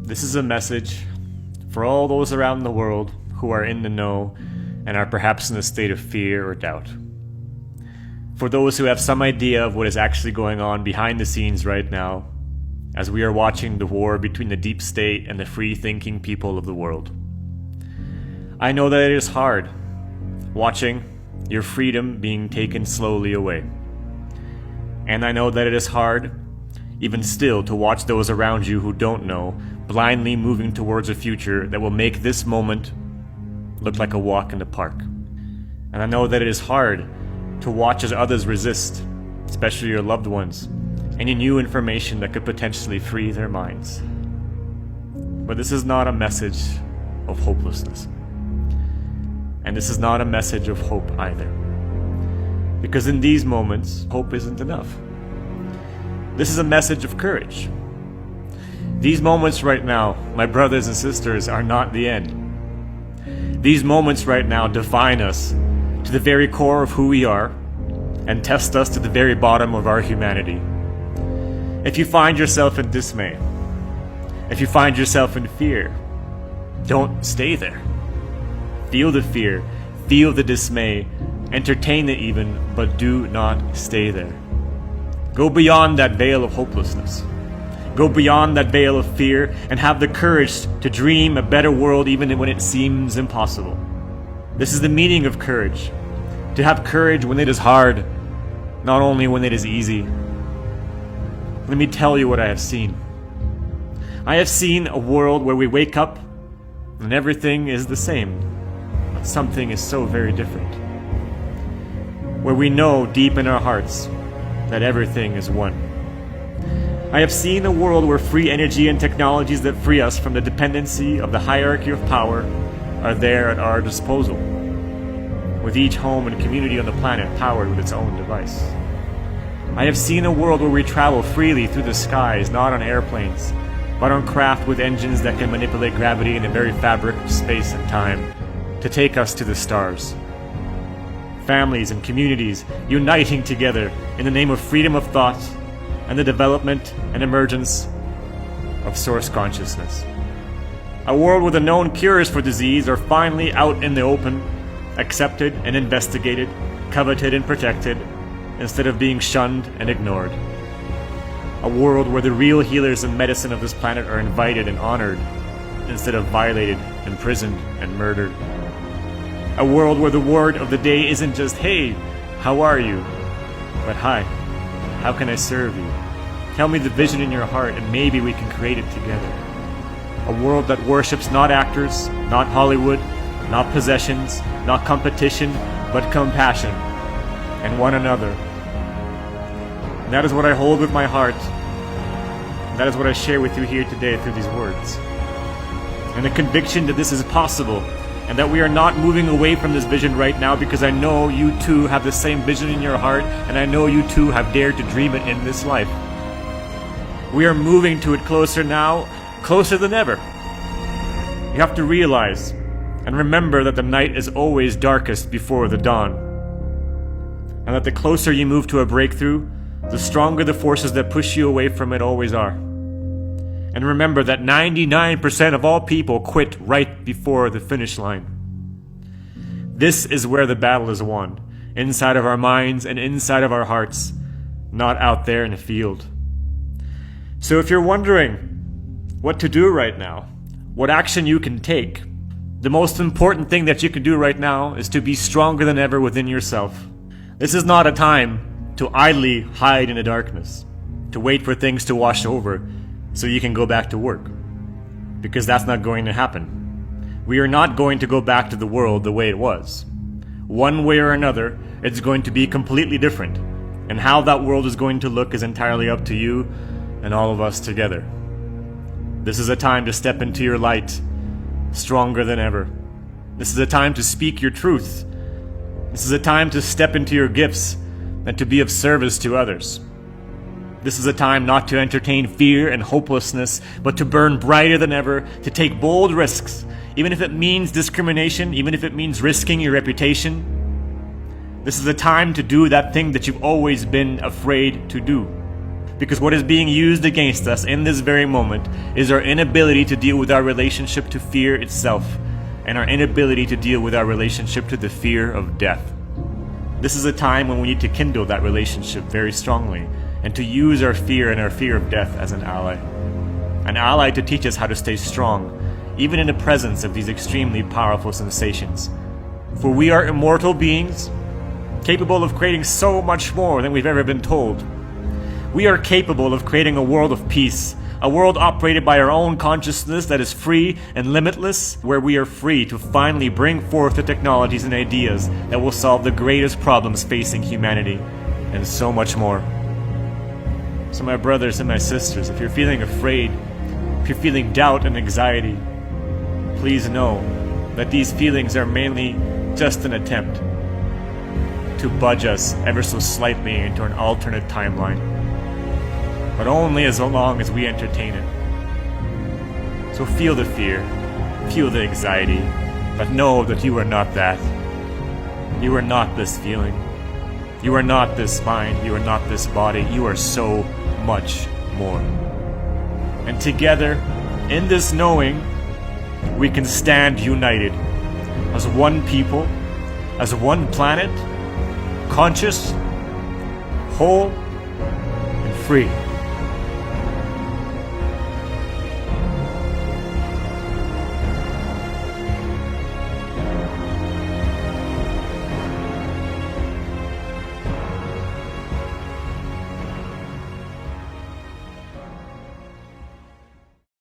This is a message for all those around the world who are in the know and are perhaps in a state of fear or doubt. For those who have some idea of what is actually going on behind the scenes right now, as we are watching the war between the deep state and the free-thinking people of the world. I know that it is hard, watching your freedom being taken slowly away. And I know that it is hard, even still, to watch those around you who don't know, blindly moving towards a future that will make this moment look like a walk in the park. And I know that it is hard to watch as others resist, especially your loved ones, any new information that could potentially free their minds. But this is not a message of hopelessness. And this is not a message of hope either. Because in these moments, hope isn't enough. This is a message of courage. These moments right now, my brothers and sisters, are not the end. These moments right now define us to the very core of who we are and test us to the very bottom of our humanity. If you find yourself in dismay, if you find yourself in fear, don't stay there. Feel the fear, feel the dismay, entertain it even, but do not stay there. Go beyond that veil of hopelessness. Go beyond that veil of fear and have the courage to dream a better world even when it seems impossible. This is the meaning of courage. To have courage when it is hard, not only when it is easy. Let me tell you what I have seen. I have seen a world where we wake up and everything is the same, but something is so very different. Where we know deep in our hearts that everything is one. I have seen a world where free energy and technologies that free us from the dependency of the hierarchy of power are there at our disposal, with each home and community on the planet powered with its own device. I have seen a world where we travel freely through the skies, not on airplanes, but on craft with engines that can manipulate gravity in the very fabric of space and time to take us to the stars. Families and communities uniting together in the name of freedom of thought and the development and emergence of source consciousness. A world where the known cures for disease are finally out in the open, accepted and investigated, coveted and protected, instead of being shunned and ignored. A world where the real healers and medicine of this planet are invited and honored, instead of violated, imprisoned, and murdered. A world where the word of the day isn't just, "Hey, how are you?" but "Hi, how can I serve you? Tell me the vision in your heart and maybe we can create it together." A world that worships not actors, not Hollywood, not possessions, not competition, but compassion and one another. And that is what I hold with my heart. And that is what I share with you here today through these words. And the conviction that this is possible and that we are not moving away from this vision right now, because I know you too have the same vision in your heart and I know you too have dared to dream it in this life. We are moving to it closer now, closer than ever. You have to realize and remember that the night is always darkest before the dawn. And that the closer you move to a breakthrough, the stronger the forces that push you away from it always are. And remember that 99% of all people quit right before the finish line. This is where the battle is won, inside of our minds and inside of our hearts, not out there in the field. So if you're wondering what to do right now, what action you can take, the most important thing that you can do right now is to be stronger than ever within yourself. This is not a time to idly hide in the darkness, to wait for things to wash over so you can go back to work. Because that's not going to happen. We are not going to go back to the world the way it was. One way or another, it's going to be completely different. And how that world is going to look is entirely up to you and all of us together. This is a time to step into your light, stronger than ever. This is a time to speak your truth. This is a time to step into your gifts and to be of service to others. This is a time not to entertain fear and hopelessness, but to burn brighter than ever, to take bold risks, even if it means discrimination, even if it means risking your reputation. This is a time to do that thing that you've always been afraid to do. Because what is being used against us in this very moment is our inability to deal with our relationship to fear itself, and our inability to deal with our relationship to the fear of death. This is a time when we need to kindle that relationship very strongly, and to use our fear and our fear of death as an ally. An ally to teach us how to stay strong, even in the presence of these extremely powerful sensations. For we are immortal beings, capable of creating so much more than we've ever been told. We are capable of creating a world of peace, a world operated by our own consciousness that is free and limitless, where we are free to finally bring forth the technologies and ideas that will solve the greatest problems facing humanity, and so much more. So my brothers and my sisters, if you're feeling afraid, if you're feeling doubt and anxiety, please know that these feelings are mainly just an attempt to budge us ever so slightly into an alternate timeline. But only as long as we entertain it. So feel the fear, feel the anxiety, but know that you are not that. You are not this feeling. You are not this mind, you are not this body, you are so much more. And together, in this knowing, we can stand united as one people, as one planet, conscious, whole, and free.